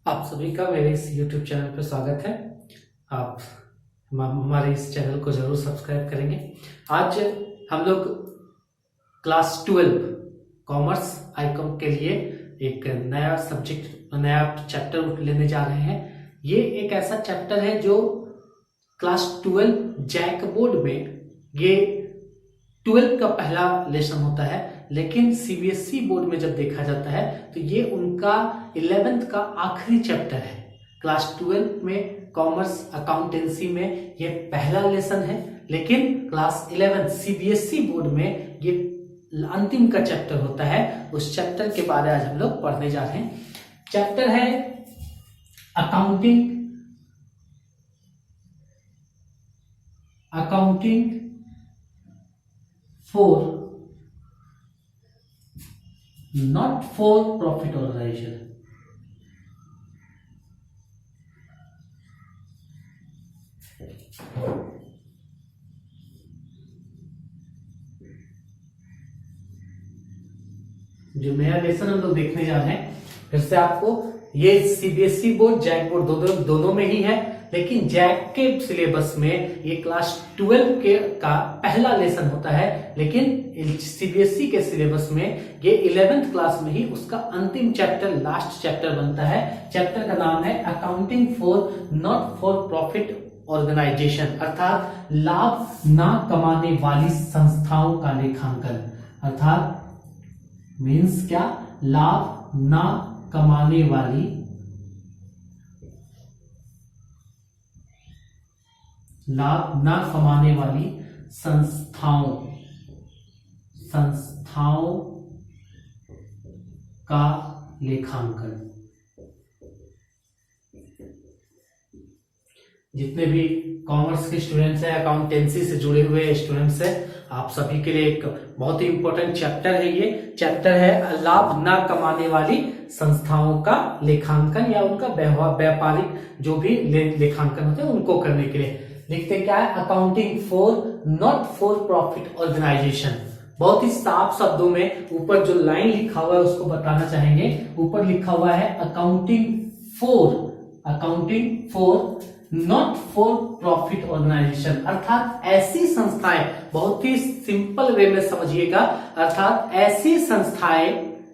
आप सभी का मेरे इस YouTube चैनल पर स्वागत है। आप हमारे इस चैनल को जरूर सब्सक्राइब करेंगे। आज हम लोग क्लास 12 कॉमर्स आईकॉम के लिए एक नया सब्जेक्ट, नया चैप्टर लेने जा रहे हैं। ये एक ऐसा चैप्टर है जो क्लास 12 जैक बोर्ड में ये 12 का पहला लेसन होता है, लेकिन सीबीएसई बोर्ड में जब देखा जाता है तो ये उनका 11th का आखिरी चैप्टर है। क्लास 12 में कॉमर्स अकाउंटेंसी में ये पहला लेसन है, लेकिन क्लास 11 सीबीएसई बोर्ड में ये अंतिम का चैप्टर होता है। उस चैप्टर के बारे में आज हम लोग पढ़ने जा रहे हैं। चैप्टर है accounting for not for profit organisation. जो नया लेसन हम लोग देखने जा रहे हैं, फिर से आपको ये सीबीएसई बोर्ड जैक बोर्ड दोनों में ही है, लेकिन जैक के सिलेबस में ये क्लास 12 का पहला लेसन होता है, लेकिन सीबीएसई के सिलेबस में ये 11th क्लास में ही उसका अंतिम चैप्टर, लास्ट चैप्टर बनता है। चैप्टर का नाम है accounting for not for profit organisation, अर्थात लाभ ना कमाने वाली संस्थाओं का लेखांकन। अर्थात मीन्स क्या? लाभ ना कमाने वाली संस्थाओं का लेखांकन। जितने भी कॉमर्स के स्टूडेंट्स हैं, अकाउंटेंसी से जुड़े हुए स्टूडेंट्स हैं, आप सभी के लिए एक बहुत ही इंपॉर्टेंट चैप्टर है। ये चैप्टर है लाभ ना कमाने वाली संस्थाओं का लेखांकन, या उनका व्यापारिक जो भी लेखांकन होते हैं उनको करने के लिए। लिखते क्या है? Accounting for not for profit organisation. बहुत ही साफ शब्दों में ऊपर जो लाइन लिखा हुआ है उसको बताना चाहेंगे। ऊपर लिखा हुआ है accounting for not for profit organisation, अर्थात ऐसी संस्थाएं, बहुत ही सिंपल वे में समझिएगा, अर्थात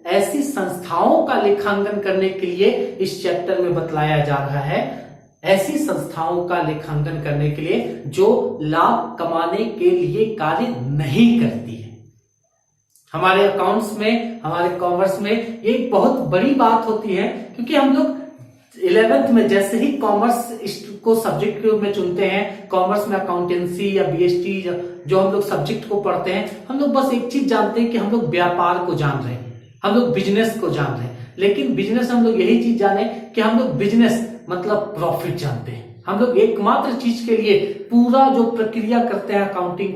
ऐसी संस्थाओं का लेखांकन करने के लिए इस चैप्टर में बतलाया जा रहा है। ऐसी संस्थाओं का लेखांकन करने के लिए जो लाभ कमाने के लिए कार्य नहीं करती है। हमारे अकाउंट्स में, हमारे कॉमर्स में ये एक बहुत बड़ी बात होती है, क्योंकि हम लोग 11th में जैसे ही कॉमर्स को सब्जेक्ट में चुनते हैं, कॉमर्स में अकाउंटेंसी या बीएसटी जो हम लोग सब्जेक्ट को पढ़ते हैं, हम लोग बस एक चीज जानते हैं कि हम लोग व्यापार को जान रहे हैं, हम लोग बिजनेस को जान रहे हैं। लेकिन बिजनेस हम लोग यही चीज जाने कि हम लोग बिजनेस मतलब प्रॉफिट जानते हैं। हम लोग एकमात्र चीज के लिए पूरा जो प्रक्रिया करते हैं अकाउंटिंग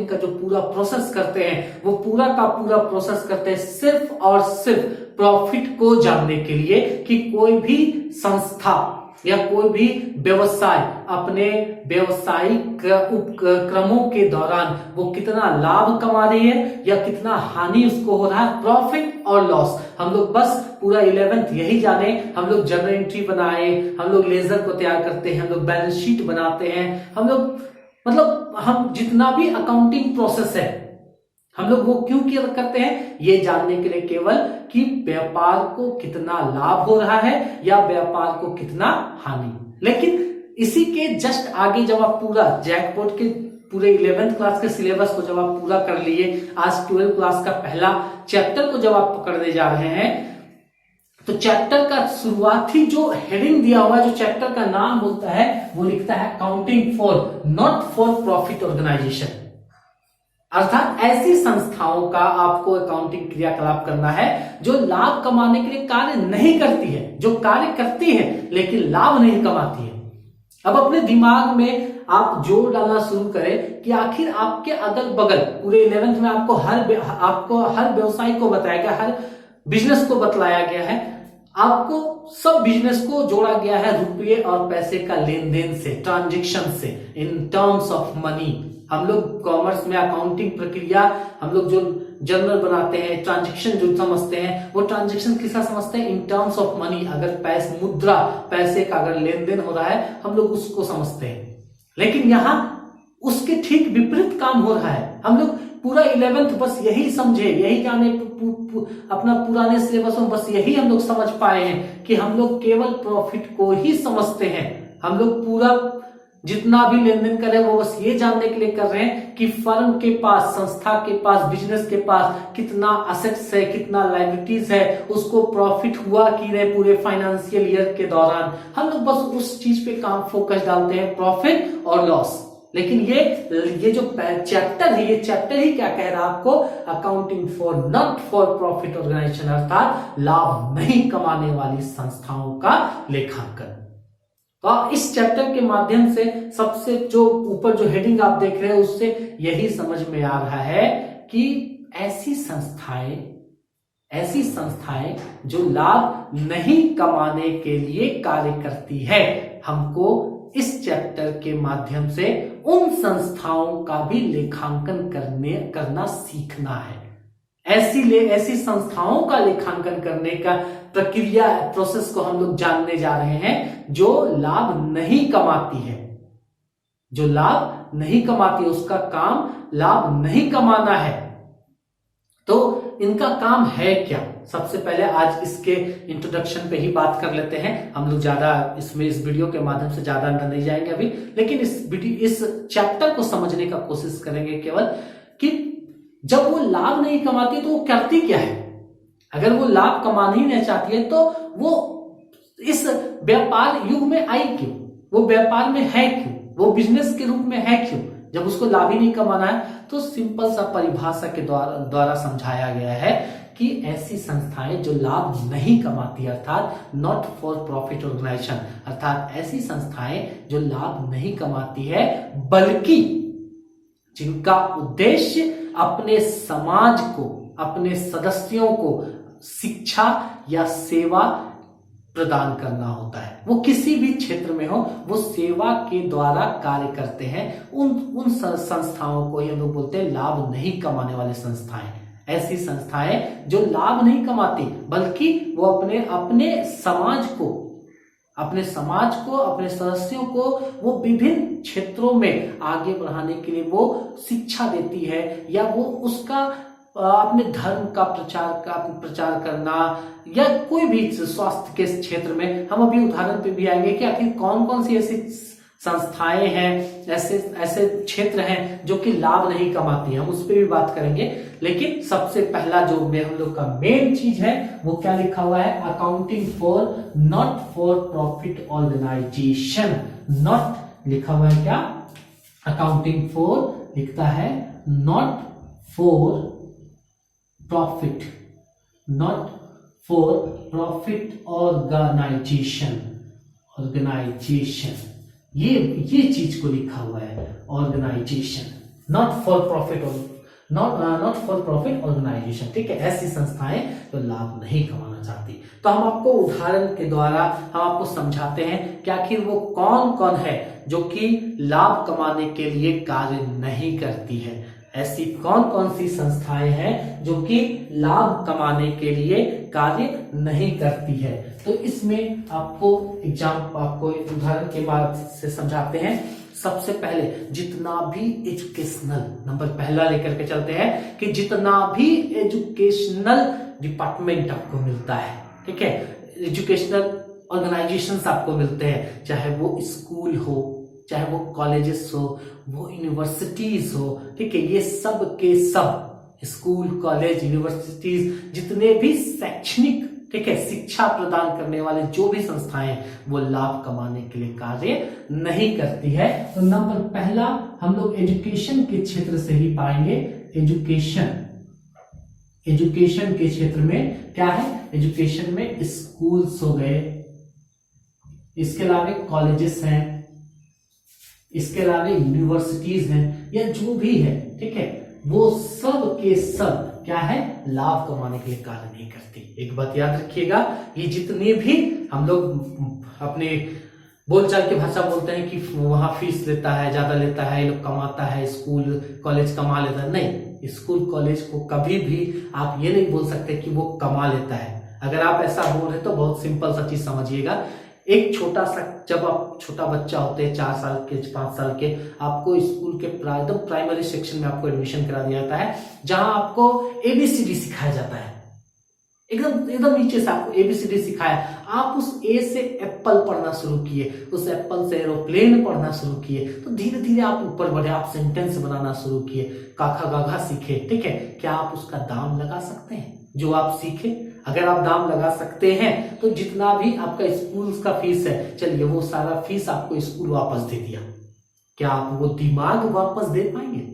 का जो पूरा प्रोसेस करते हैं, वो पूरा का पूरा प्रोसेस करते हैं सिर्फ और सिर्फ प्रॉफिट को जानने के लिए, कि कोई भी संस्था या कोई भी व्यवसाय अपने व्यवसायिक उपक्रमों के दौरान वो कितना लाभ कमा रही है या कितना हानि उसको हो रहा है, प्रॉफिट और लॉस। हम लोग बस पूरा 11th यही जाने। हम लोग जर्नल एंट्री बनाए, हम लोग लेजर को तैयार करते हैं, हम लोग बैलेंस शीट बनाते हैं, हम लोग मतलब हम जितना भी अकाउंटिंग प्रोसेस है हम लोग वो क्यों करते हैं? ये जानने के लिए केवल कि व्यापार को कितना लाभ हो रहा है या व्यापार को कितना हानि। लेकिन इसी के जस्ट आगे जब आप पूरा जैकपॉट के पूरे 11th क्लास के सिलेबस को जब आप पूरा कर लिए, आज 12 क्लास का पहला चैप्टर को जब आप पकड़ने जा रहे हैं, तो चैप्टर का शुरुआती जो हेडिंग दिया हुआ है, जो चैप्टर का नाम बोलता है, वो लिखता है accounting for not for profit organisation, अर्थात ऐसी संस्थाओं का आपको अकाउंटिंग क्रियाकलाप करना है जो लाभ कमाने के लिए कार्य नहीं करती है, जो कार्य करती है लेकिन लाभ नहीं कमाती है। अब अपने दिमाग में आप जोर डालना शुरू करें कि आखिर आपके अगल बगल पूरे 11th में आपको हर व्यवसाय को बताया गया, हर बिजनेस को बतलाया गया है, आपको सब बिजनेस को जोड़ा गया है रुपये और पैसे का लेन देन से, ट्रांजेक्शन से, इन टर्म्स ऑफ मनी। हम लोग कॉमर्स में अकाउंटिंग प्रक्रिया, हम लोग जो जर्नल बनाते हैं, ट्रांजैक्शन जो समझते हैं, वो ट्रांजैक्शन किसका समझते हैं? In terms of money. अगर मुद्रा, पैसे का अगर लेन देन हो रहा है, हम लोग उसको समझते हैं। लेकिन यहां उसके ठीक विपरीत काम हो रहा है। हम लोग पूरा 11th बस यही समझे, यही जाने, अपना पुराने सिलेबस में बस यही हम लोग समझ पाए हैं कि हम लोग केवल प्रॉफिट को ही समझते हैं। हम लोग पूरा जितना भी लेन देन करें वो बस ये जानने के लिए कर रहे हैं कि फर्म के पास, संस्था के पास, बिजनेस के पास कितना असेट्स है, कितना लायबिलिटीज है, उसको प्रॉफिट हुआ कि नहीं पूरे फाइनेंशियल ईयर के दौरान। हम लोग बस उस चीज पे काम फोकस डालते हैं, प्रॉफिट और लॉस। लेकिन ये जो चैप्टर है, ये चैप्टर ही क्या कह रहा है आपको? Accounting for not for profit organisation, अर्थात लाभ नहीं कमाने वाली संस्थाओं का लेखांकन। तो इस चैप्टर के माध्यम से सबसे जो ऊपर जो हेडिंग आप देख रहे हैं उससे यही समझ में आ रहा है कि ऐसी संस्थाएं जो लाभ नहीं कमाने के लिए कार्य करती है, हमको इस चैप्टर के माध्यम से उन संस्थाओं का भी लेखांकन करना सीखना है। ऐसी संस्थाओं का लेखांकन करने का प्रक्रिया, प्रोसेस को हम लोग जानने जा रहे हैं जो लाभ नहीं कमाती है। जो लाभ नहीं कमाती है उसका काम लाभ नहीं कमाना है। तो इनका काम है क्या? सबसे पहले आज इसके इंट्रोडक्शन पे ही बात कर लेते हैं। हम लोग ज्यादा इस वीडियो के माध्यम से ज्यादा अंदर नहीं जाएंगे अभी, लेकिन इस चैप्टर को समझने का कोशिश करेंगे केवल कि जब वो लाभ नहीं कमाती तो वो करती क्या है। अगर वो लाभ कमाना ही नहीं चाहती है तो वो इस व्यापार युग में आई क्यों? वो व्यापार में है क्यों? वो बिजनेस के रूप में है क्यों जब उसको लाभ ही नहीं कमाना है? तो सिंपल सा परिभाषा के द्वारा समझाया गया है कि ऐसी संस्थाएं जो लाभ नहीं कमाती, अर्थात नॉट फॉर प्रॉफिट ऑर्गेनाइजेशन, अर्थात ऐसी संस्थाएं जो लाभ नहीं कमाती है बल्कि जिनका उद्देश्य अपने समाज को, अपने सदस्यों को शिक्षा या सेवा प्रदान करना होता है। वो किसी भी क्षेत्र में हो, वो सेवा के द्वारा कार्य करते हैं। उन संस्थाओं को हम लोग बोलते हैं लाभ नहीं कमाने वाले संस्थाएं। ऐसी संस्थाएं जो लाभ नहीं कमाती बल्कि वो अपने समाज को, अपने सदस्यों को वो विभिन्न क्षेत्रों में आगे बढ़ाने के लिए वो शिक्षा देती है, या वो उसका अपने धर्म का प्रचार करना, या कोई भी स्वास्थ्य के क्षेत्र में। हम अभी उदाहरण पे भी आएंगे कि आखिर कौन कौन सी ऐसी संस्थाएं हैं, ऐसे क्षेत्र हैं जो कि लाभ नहीं कमाती हैं, हम उस पर भी बात करेंगे। लेकिन सबसे पहला जो हम लोग का मेन चीज है वो क्या लिखा हुआ है? Accounting for not for profit organisation. Not लिखा हुआ है क्या? अकाउंटिंग फॉर लिखता है not for profit, not for profit organisation. ये चीज को लिखा हुआ है organisation, not for profit organisation. ठीक है, ऐसी संस्थाएं तो लाभ नहीं कमाना चाहती। तो हम आपको उदाहरण के द्वारा हम आपको समझाते हैं कि आखिर वो कौन कौन है जो कि लाभ कमाने के लिए कार्य नहीं करती है। ऐसी कौन कौन सी संस्थाएं हैं जो कि लाभ कमाने के लिए कार्य नहीं करती है। तो इसमें आपको उदाहरण के बाद से समझाते हैं। सबसे पहले जितना भी एजुकेशनल, नंबर पहला लेकर के चलते हैं कि जितना भी एजुकेशनल डिपार्टमेंट आपको मिलता है, ठीक है, एजुकेशनल ऑर्गेनाइजेशंस आपको मिलते हैं, चाहे वो स्कूल हो, चाहे वो कॉलेजेस हो, वो यूनिवर्सिटीज हो, ठीक है, ये सब के सब स्कूल, कॉलेज, यूनिवर्सिटीज, जितने भी शैक्षणिक, ठीक है, शिक्षा प्रदान करने वाले जो भी संस्थाएं वो लाभ कमाने के लिए कार्य नहीं करती है। तो नंबर पहला हम लोग एजुकेशन के क्षेत्र से ही पाएंगे। एजुकेशन के क्षेत्र में क्या है? एजुकेशन में स्कूल्स हो गए, इसके अलावा कॉलेजेस हैं, इसके अलावा यूनिवर्सिटीज हैं, या जो भी है, ठीक है, वो सब के सब क्या है? लाभ कमाने के लिए कार्य नहीं करती। एक बात याद रखिएगा, ये जितने भी हम लोग अपने बोलचाल की भाषा बोलते हैं कि वहां फीस लेता है, ज्यादा लेता है, ये लोग कमाता है, स्कूल कॉलेज कमा लेता है, नहीं, स्कूल कॉलेज को कभी भी आप ये नहीं बोल सकते कि वो कमा लेता है। अगर आप ऐसा बोल रहे तो बहुत सिंपल सा चीज समझिएगा। एक छोटा सा, जब आप छोटा बच्चा होते हैं 4 साल के 5 साल के, आपको स्कूल के एकदम प्राइमरी सेक्शन में आपको एडमिशन करा दिया जाता है, जहां आपको ABCD सिखाया जाता है। एकदम एकदम नीचे से आपको ABCD सिखाया। आप उस ए से एप्पल पढ़ना शुरू किए, उस एप्पल से एरोप्लेन पढ़ना शुरू किए, तो धीरे धीरे आप ऊपर बढ़े, आप सेंटेंस बनाना शुरू किए, काखा गाघा सीखे। ठीक है, क्या आप उसका दाम लगा सकते हैं जो आप सीखे? अगर आप दाम लगा सकते हैं तो जितना भी आपका स्कूल का फीस है, चलिए वो सारा फीस आपको स्कूल वापस दे दिया, क्या आप वो दिमाग वापस दे पाएंगे?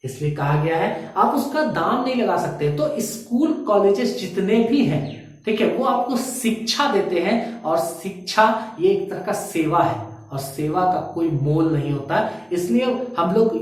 इसलिए कहा गया है आप उसका दाम नहीं लगा सकते। तो स्कूल कॉलेजेस जितने भी हैं, ठीक है, वो आपको शिक्षा देते हैं, और शिक्षा ये एक तरह का सेवा है, और सेवा का कोई मोल नहीं होता। इसलिए हम लोग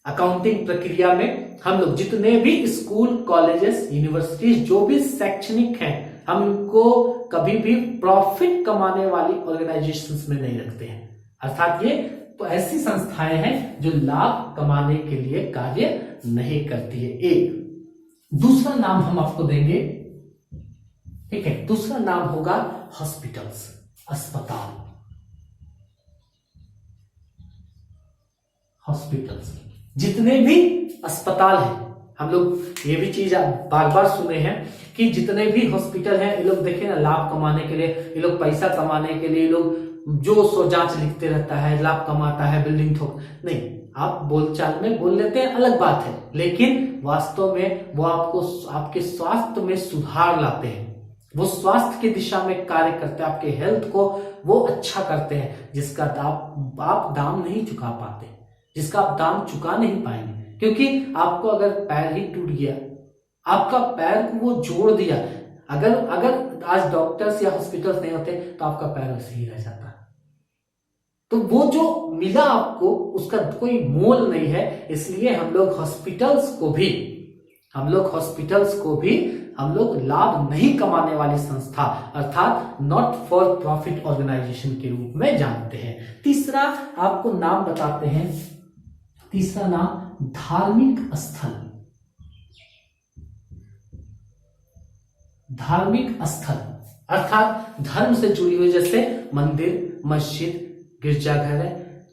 अकाउंटिंग प्रक्रिया में हम लोग जितने भी स्कूल कॉलेजेस यूनिवर्सिटीज जो भी शैक्षणिक हैं, हम इनको कभी भी प्रॉफिट कमाने वाली ऑर्गेनाइजेशंस में नहीं रखते हैं। अर्थात ये तो ऐसी संस्थाएं हैं जो लाभ कमाने के लिए कार्य नहीं करती है। एक दूसरा नाम हम आपको देंगे, ठीक है, दूसरा नाम होगा हॉस्पिटल्स, अस्पताल। हॉस्पिटल्स, जितने भी अस्पताल हैं, हम लोग ये भी चीज बार बार सुने हैं कि जितने भी हॉस्पिटल हैं, ये लोग देखे ना, लाभ कमाने के लिए, ये लोग पैसा कमाने के लिए, लोग जो सो जांच लिखते रहता है, लाभ कमाता है, बिल्डिंग ठोक नहीं। आप बोलचाल में बोल लेते हैं, अलग बात है, लेकिन वास्तव में वो आपको आपके स्वास्थ्य में सुधार लाते हैं, वो स्वास्थ्य की दिशा में कार्य करते हैं, आपके हेल्थ को वो अच्छा करते हैं, जिसका आप दाम नहीं चुका पाते, जिसका आप दाम चुका नहीं पाएंगे। क्योंकि आपको अगर पैर ही टूट गया, आपका पैर को वो जोड़ दिया, अगर आज डॉक्टर्स या हॉस्पिटल्स नहीं होते तो आपका पैर वैसे ही रह जाता। तो वो जो मिला आपको, उसका कोई मोल नहीं है। इसलिए हम लोग हॉस्पिटल्स को भी हम लोग लाभ नहीं कमाने वाली संस्था, अर्थात नॉट फॉर प्रॉफिट ऑर्गेनाइजेशन के रूप में जानते हैं। तीसरा आपको नाम बताते हैं, तीसरा नाम धार्मिक स्थल। धार्मिक स्थल अर्थात धर्म से जुड़ी हुई, जैसे मंदिर, मस्जिद, गिरजाघर है,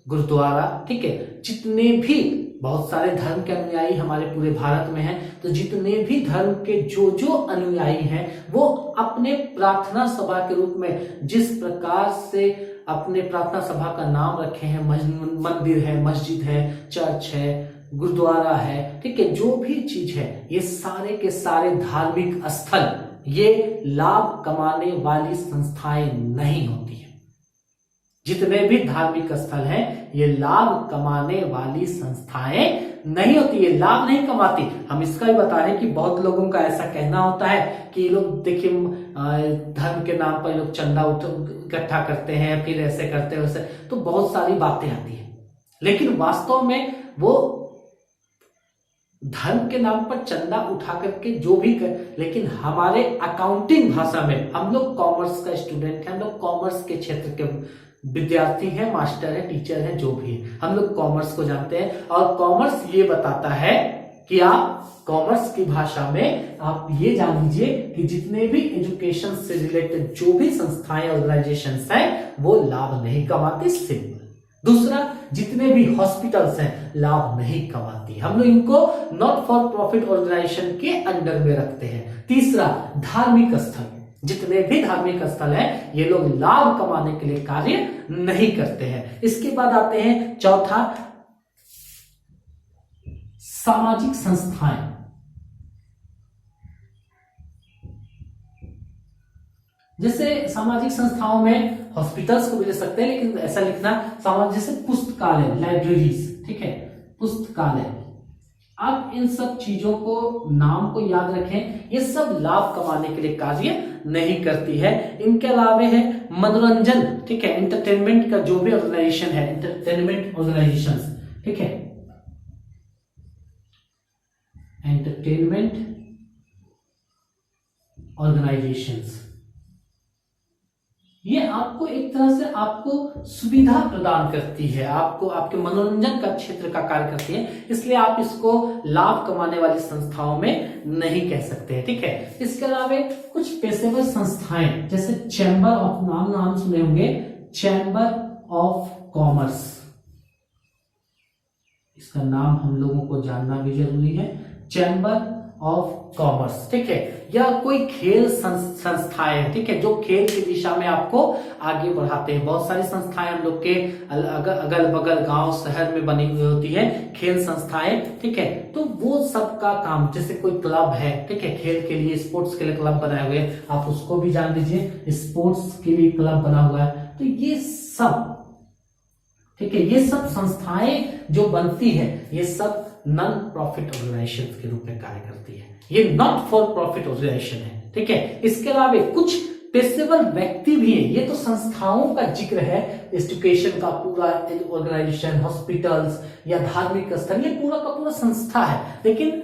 गुरुद्वारा, ठीक है, जितने भी बहुत सारे धर्म के अनुयायी हमारे पूरे भारत में हैं, तो जितने भी धर्म के जो जो अनुयायी हैं, वो अपने प्रार्थना सभा के रूप में जिस प्रकार से अपने प्रार्थना सभा का नाम रखे हैं, मंदिर है, मस्जिद है, चर्च है, गुरुद्वारा है, ठीक है, जो भी चीज है, ये सारे के सारे धार्मिक स्थल, ये लाभ कमाने वाली संस्थाएं नहीं होती है। जितने भी धार्मिक स्थल हैं, ये लाभ कमाने वाली संस्थाएं नहीं होती, ये लाभ नहीं कमाती। हम इसका भी बता रहे हैं कि बहुत लोगों का ऐसा कहना होता है कि लोग देखिए धर्म के नाम पर लोग चंदा इकट्ठा करते हैं, फिर ऐसे करते हैं वैसे, तो बहुत सारी बातें आती हैं, लेकिन वास्तव में वो धर्म के नाम पर चंदा उठा करके जो भी लेकिन हमारे अकाउंटिंग भाषा में, हम लोग कॉमर्स का स्टूडेंट है, हम लोग कॉमर्स के क्षेत्र के विद्यार्थी हैं, मास्टर है, टीचर है, जो भी है, हम लोग कॉमर्स को जानते हैं। और कॉमर्स ये बताता है कि आप कॉमर्स की भाषा में आप ये जान लीजिए कि जितने भी एजुकेशन से रिलेटेड जो भी संस्थाएं, ऑर्गेनाइजेशंस हैं, वो लाभ नहीं कमाती, सिंपल। दूसरा, जितने भी हॉस्पिटल्स हैं, लाभ नहीं कमाती, हम लोग इनको नॉट फॉर प्रॉफिट ऑर्गेनाइजेशन के अंडर में रखते हैं। तीसरा, धार्मिक स्थल, जितने भी धार्मिक स्थल हैं, ये लोग लाभ कमाने के लिए कार्य नहीं करते हैं। इसके बाद आते हैं चौथा, सामाजिक संस्थाएं। जैसे सामाजिक संस्थाओं में हॉस्पिटल्स को भी ले सकते हैं, लेकिन ऐसा लिखना सामाजिक, जैसे पुस्तकालय, लाइब्रेरीज, ठीक है, पुस्तकालय। आप इन सब चीजों को, नाम को याद रखें, ये सब लाभ कमाने के लिए कार्य नहीं करती है। इनके अलावे है मनोरंजन, ठीक है, एंटरटेनमेंट का जो भी ऑर्गेनाइजेशन है, एंटरटेनमेंट ऑर्गेनाइजेशंस, ठीक है, एंटरटेनमेंट ऑर्गेनाइजेशंस, ये आपको एक तरह से आपको सुविधा प्रदान करती है, आपको आपके मनोरंजन का क्षेत्र का कार्य करती है, इसलिए आप इसको लाभ कमाने वाली संस्थाओं में नहीं कह सकते। ठीक है, इसके अलावा कुछ पेशेवर संस्थाएं जैसे चैम्बर ऑफ, नाम सुने होंगे, चैम्बर ऑफ कॉमर्स, इसका नाम हम लोगों को जानना भी जरूरी है, चैम्बर ऑफ कॉमर्स। ठीक है, या कोई खेल संस्थाएं हैं, ठीक है, जो खेल की दिशा में आपको आगे बढ़ाते हैं। बहुत सारी संस्थाएं हम लोग के अगल बगल गांव शहर में बनी हुई होती है खेल संस्थाएं। ठीक है, तो वो सबका काम, जैसे कोई क्लब है, ठीक है, खेल के लिए, स्पोर्ट्स के लिए क्लब बनाए हुए, आप उसको भी जान लीजिए, स्पोर्ट्स के लिए क्लब बना हुआ है। तो ये सब, ठीक है, ये सब संस्थाएं जो बनती है, ये सब नॉन प्रॉफिट ऑर्गेनाइजेशन के रूप में कार्य करती है, ये नॉट फॉर प्रॉफिट ऑर्गेनाइजेशन है। ठीक है, इसके अलावा कुछ पेशेवर व्यक्ति भी हैं, ये तो संस्थाओं का जिक्र है, एजुकेशन का पूरा ऑर्गेनाइजेशन, हॉस्पिटल्स या धार्मिक स्थल, ये पूरा का पूरा संस्था है। लेकिन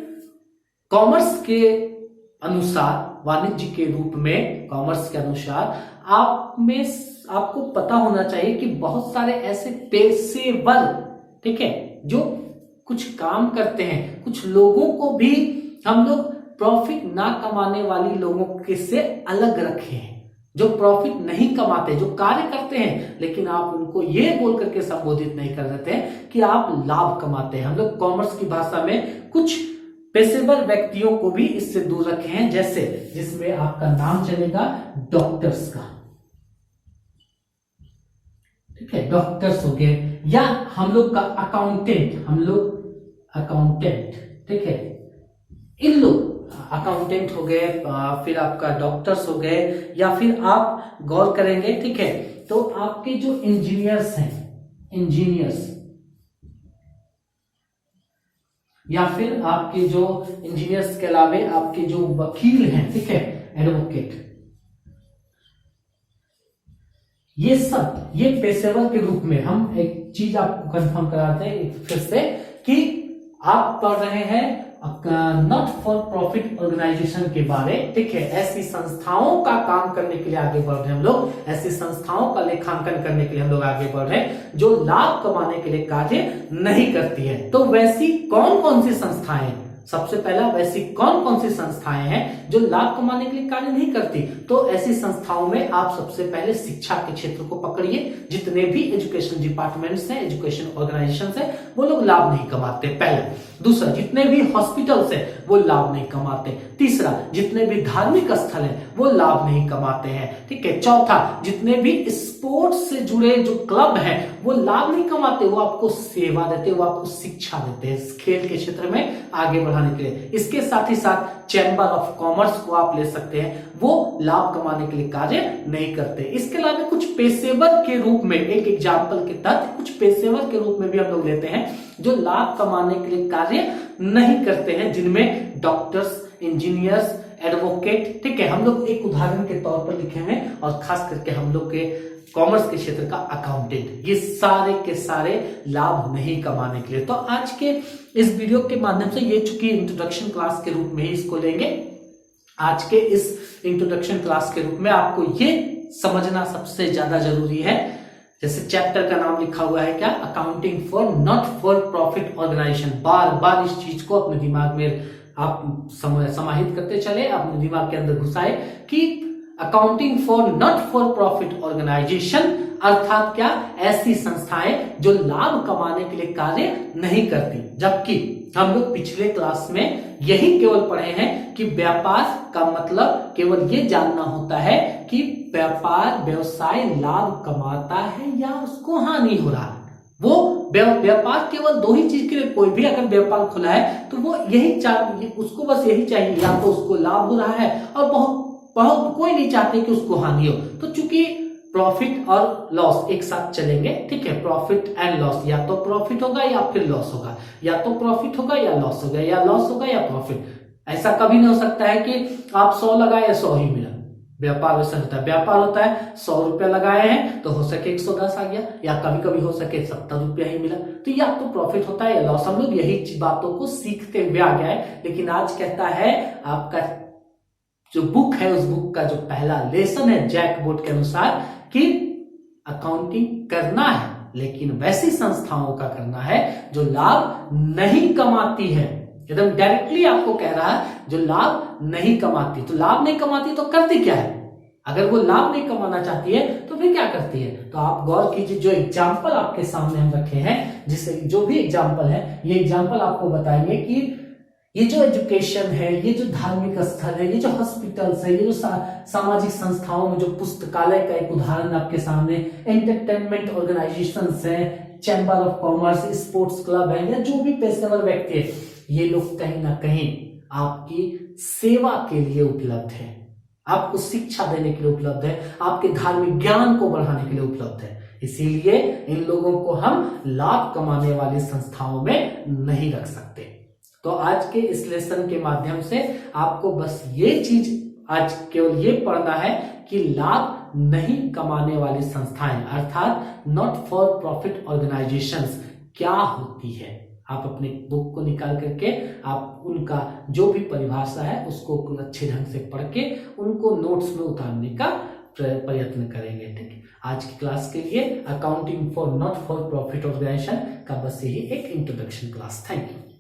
कॉमर्स के अनुसार, वाणिज्य के रूप में कॉमर्स के अनुसार आपको पता होना चाहिए कि बहुत सारे ऐसे पेशेवर, ठीक है, जो कुछ काम करते हैं, कुछ लोगों को भी हम लोग प्रॉफिट ना कमाने वाली लोगों के से अलग रखे हैं, जो प्रॉफिट नहीं कमाते, जो कार्य करते हैं, लेकिन आप उनको ये बोल करके संबोधित नहीं कर देते हैं कि आप लाभ कमाते हैं। हम लोग कॉमर्स की भाषा में कुछ पेशेवर व्यक्तियों को भी इससे दूर रखे हैं, जैसे जिसमें आपका नाम चलेगा डॉक्टर्स का, ठीक है, डॉक्टर्स हो गए, या हम लोग का अकाउंटेंट, ठीक है, इन लोग अकाउंटेंट हो गए, फिर आपका डॉक्टर्स हो गए, या फिर आप गौर करेंगे, ठीक है, तो आपके जो इंजीनियर्स हैं, या फिर आपके जो इंजीनियर्स के अलावे आपके जो वकील हैं, ठीक है, एडवोकेट, ये सब, ये पेशेवर के रूप में, हम एक चीज आपको कंफर्म कराते हैं फिर से कि आप पढ़ रहे हैं नॉट फॉर प्रॉफिट ऑर्गेनाइजेशन के बारे, ठीक है, ऐसी संस्थाओं का काम करने के लिए आगे बढ़ रहे हैं हम लोग, ऐसी संस्थाओं का लेखांकन करने के लिए हम लोग आगे बढ़ रहे हैं जो लाभ कमाने के लिए कार्य नहीं करती है। तो वैसी कौन कौन सी संस्थाएं, सबसे पहला, वैसी कौन कौन सी संस्थाएं हैं जो लाभ कमाने के लिए कार्य नहीं करती? तो ऐसी संस्थाओं में आप सबसे पहले शिक्षा के क्षेत्र को पकड़िए, जितने भी एजुकेशन डिपार्टमेंट्स हैं, एजुकेशन ऑर्गेनाइजेशंस हैं, वो लोग लाभ नहीं कमाते, पहला। दूसरा, जितने भी हॉस्पिटल्स हैं वो लाभ नहीं कमाते। तीसरा, जितने भी धार्मिक स्थल हैं वो लाभ नहीं कमाते हैं, ठीक है। चौथा, जितने भी स्पोर्ट्स से जुड़े जो क्लब हैं वो लाभ नहीं कमाते, वो आपको सेवा देते, वो आपको शिक्षा देते हैं इस खेल के क्षेत्र में आगे बढ़ाने के लिए। इसके साथ ही साथ चैम्बर ऑफ कॉमर्स को आप ले सकते हैं, वो लाभ कमाने के लिए कार्य नहीं करते। इसके अलावा कुछ पेशेवर के रूप में, एक एग्जाम्पल के तहत कुछ पेशेवर के रूप में भी हम लोग लेते हैं जो लाभ कमाने के लिए कार्य नहीं करते हैं, जिनमें डॉक्टर्स, इंजीनियर्स, एडवोकेट, ठीक है, हम लोग एक उदाहरण के तौर पर लिखे हैं, और खास करके हम लोग के कॉमर्स के क्षेत्र का अकाउंटेंट, ये सारे के सारे लाभ नहीं कमाने के लिए। तो आज के इस वीडियो के माध्यम से, ये चूंकि इंट्रोडक्शन क्लास के रूप में ही इसको लेंगे, आज के इस इंट्रोडक्शन क्लास के रूप में आपको ये समझना सबसे ज्यादा जरूरी है, जैसे चैप्टर का नाम लिखा हुआ है क्या, accounting for not for profit organisation. बार बार इस चीज को अपने दिमाग में आप समाहित करते चले, अपने दिमाग के अंदर घुसाए कि accounting for not for profit organisation अर्थात क्या, ऐसी संस्थाएं जो लाभ कमाने के लिए कार्य नहीं करती। जबकि हम लोग पिछले क्लास में यही केवल पढ़े हैं कि व्यापार का मतलब केवल ये जानना होता है कि व्यापार, व्यवसाय लाभ कमाता है या उसको हानि हो रहा है। वो व्यापार केवल दो ही चीज के लिए, कोई भी अगर व्यापार खुला है तो वो यही चाहिए, उसको बस यही चाहिए, या तो उसको लाभ हो रहा है, और बहुत कोई नहीं चाहते कि उसको हानि हो। तो चूंकि प्रॉफिट और लॉस एक साथ चलेंगे, ठीक है, प्रॉफिट एंड लॉस, या तो प्रॉफिट होगा या फिर लॉस होगा, या तो प्रॉफिट होगा या लॉस होगा, या लॉस होगा या प्रॉफिट। ऐसा कभी नहीं हो सकता है कि आप 100 लगाए 100 ही मिला। व्यापार वैसा होता है, व्यापार होता है 100 रुपया लगाए हैं तो हो सके 110 आ गया, या कभी कभी हो सके 70 रुपया ही मिला। तो या तो प्रॉफिट होता है या लॉस। हम लोग यही बातों को सीखते हुए आ गया है, लेकिन आज कहता है आपका जो बुक है उस बुक का जो पहला लेसन है जैक बोट के अनुसार कि अकाउंटिंग करना है, लेकिन वैसी संस्थाओं का करना है जो लाभ नहीं कमाती है। एकदम डायरेक्टली आपको कह रहा है जो लाभ नहीं कमाती। तो लाभ नहीं कमाती तो करती क्या है? अगर वो लाभ नहीं कमाना चाहती है तो फिर क्या करती है? तो आप गौर कीजिए, जो एग्जाम्पल आपके सामने हम रखे हैं, जिससे जो भी एग्जाम्पल है, ये एग्जाम्पल आपको बताएंगे कि ये जो एजुकेशन है, ये जो धार्मिक स्थल है, ये जो हॉस्पिटल्स है, ये जो सामाजिक संस्थाओं में जो पुस्तकालय का एक उदाहरण आपके सामने, एंटरटेनमेंट ऑर्गेनाइजेशंस है, chamber of commerce, sports club है, या जो भी पेशेवर व्यक्ति है, ये लोग कहीं ना कहीं आपकी सेवा के लिए उपलब्ध है, आपको शिक्षा देने के लिए उपलब्ध है, आपके धार्मिक ज्ञान को बढ़ाने के लिए उपलब्ध है। इसीलिए इन लोगों को हम लाभ कमाने वाली संस्थाओं में नहीं रख सकते। तो आज के इस लेसन के माध्यम से आपको बस ये चीज आज केवल ये पढ़ना है कि लाभ नहीं कमाने वाली संस्थाएं अर्थात नॉट फॉर प्रॉफिट ऑर्गेनाइजेशंस क्या होती है। आप अपने बुक को निकाल करके आप उनका जो भी परिभाषा है उसको अच्छे ढंग से पढ़ के उनको नोट्स में उतारने का प्रयत्न करेंगे। ठीक है, आज की क्लास के लिए accounting for not for profit organisation का बस यही एक इंट्रोडक्शन क्लास। Thank you.